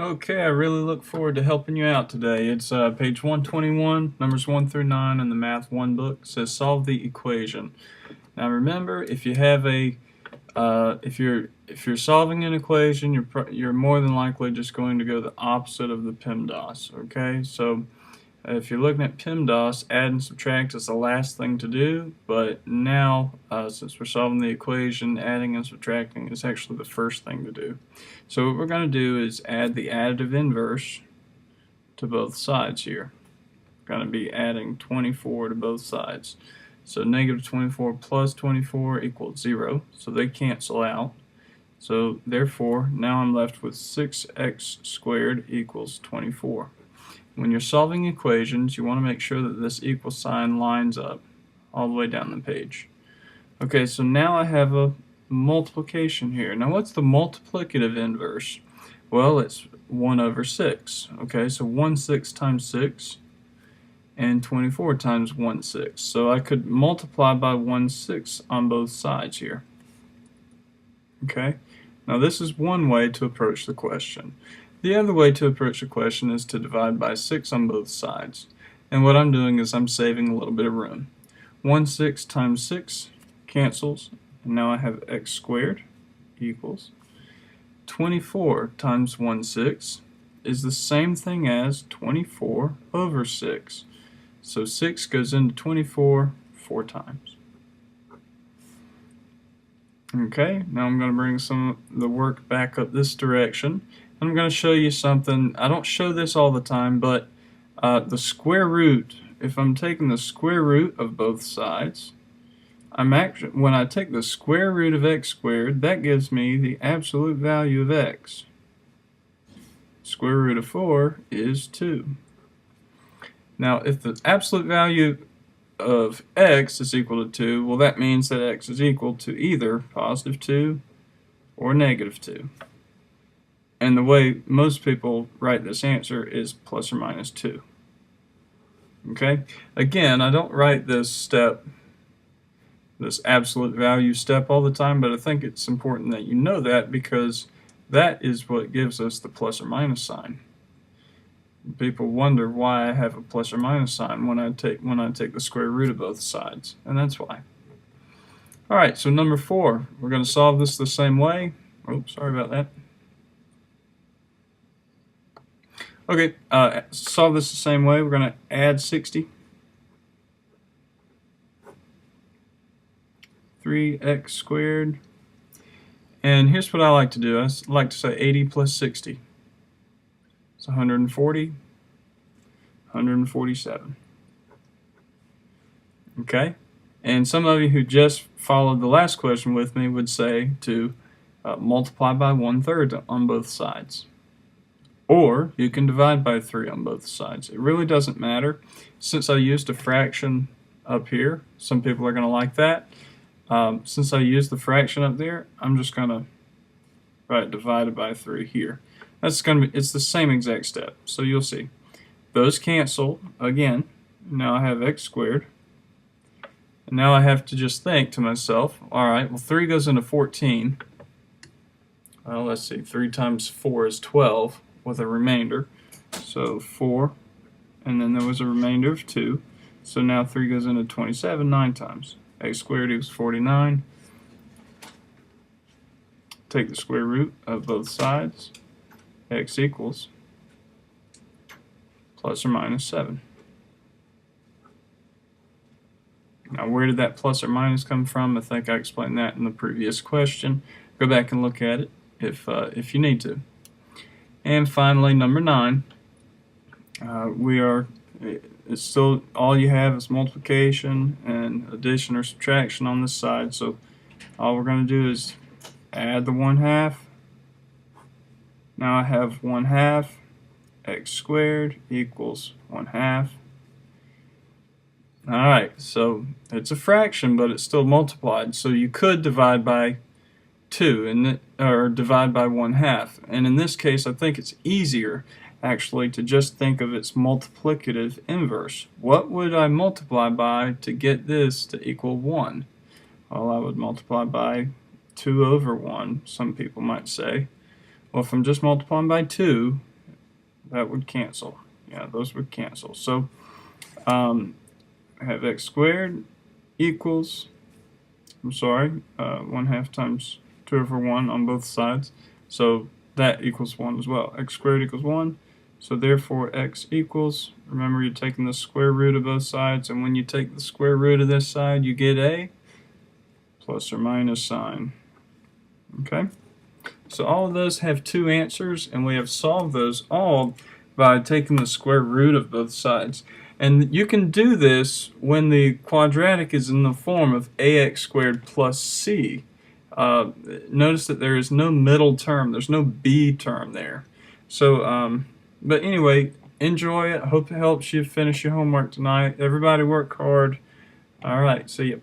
Okay, I really look forward to helping you out today. It's page 121, numbers 1 through 9 in the Math 1 book. It says solve the equation. Now remember, if you have if you're solving an equation, you're more than likely just going to go the opposite of the PEMDAS. Okay, so if you're looking at PEMDAS, add and subtract is the last thing to do, but now, since we're solving the equation, adding and subtracting is actually the first thing to do. So what we're going to do is add the additive inverse to both sides here. We're going to be adding 24 to both sides. So negative 24 plus 24 equals 0, so they cancel out. So therefore, now I'm left with 6x squared equals 24. When you're solving equations, you want to make sure that this equal sign lines up all the way down the page. Okay, so now I have a multiplication here. Now what's the multiplicative inverse? Well, it's 1 over 6. Okay, so 1/6 times 6 and 24 times 1/6. So I could multiply by 1/6 on both sides here. Okay, now this is one way to approach the question. The other way to approach the question is to divide by 6 on both sides. And what I'm doing is I'm saving a little bit of room. 1/6 times 6 cancels, and now I have x squared equals 24 times 1/6 is the same thing as 24 over 6. So 6 goes into 24 4 times. Okay, now I'm going to bring some of the work back up this direction. I'm going to show you something. I don't show this all the time, but the square root, if I'm taking the square root of both sides, when I take the square root of x squared, that gives me the absolute value of x. Square root of 4 is 2. Now, if the absolute value of x is equal to 2, well, that means that x is equal to either positive 2 or negative 2. And the way most people write this answer is plus or minus 2. Okay? Again, I don't write this absolute value step all the time, but I think it's important that you know that because that is what gives us the plus or minus sign. People wonder why I have a plus or minus sign when I take the square root of both sides, and that's why. Alright, so number 4, we're going to solve this the same way. Oops, sorry about that. Okay, solve this the same way. We're going to add 60. 3x squared. And here's what I like to do. I like to say 80 plus 60. It's 140, 147. Okay? And some of you who just followed the last question with me would say to multiply by 1/3 on both sides. Or you can divide by 3 on both sides. It really doesn't matter. Since I used a fraction up here, some people are going to like that. Since I used the fraction up there, I'm just going to write divided by 3 here. It's the same exact step. So you'll see. Those cancel again. Now I have x squared. And now I have to just think to myself, alright, well 3 goes into 14. Well, let's see, 3 times 4 is 12 with a remainder. So 4, and then there was a remainder of 2. So now 3 goes into 27 9 times. X squared equals 49. Take the square root of both sides. X equals plus or minus 7. Now where did that plus or minus come from? I think I explained that in the previous question. Go back and look at it if you need to. And finally, number 9. It's still all you have is multiplication and addition or subtraction on this side. So all we're going to do is add the 1/2. Now I have 1/2 x squared equals 1/2. Alright, so it's a fraction, but it's still multiplied. So you could divide by 2 or divide by 1/2. And in this case, I think it's easier actually to just think of its multiplicative inverse. What would I multiply by to get this to equal 1? Well, I would multiply by 2 over 1, some people might say. Well, if I'm just multiplying by 2, that would cancel. Yeah, those would cancel. So I have x squared equals, I'm sorry, 1/2 times 2 over 1 on both sides. So that equals 1 as well. X squared equals 1. So therefore x equals, remember you're taking the square root of both sides, and when you take the square root of this side, you get a plus or minus sign. Okay? So all of those have two answers, and we have solved those all by taking the square root of both sides. And you can do this when the quadratic is in the form of ax squared plus c. Notice that there is no middle term. There's no b term there. So, but anyway, enjoy it. Hope it helps you finish your homework tonight. Everybody work hard. All right, see you.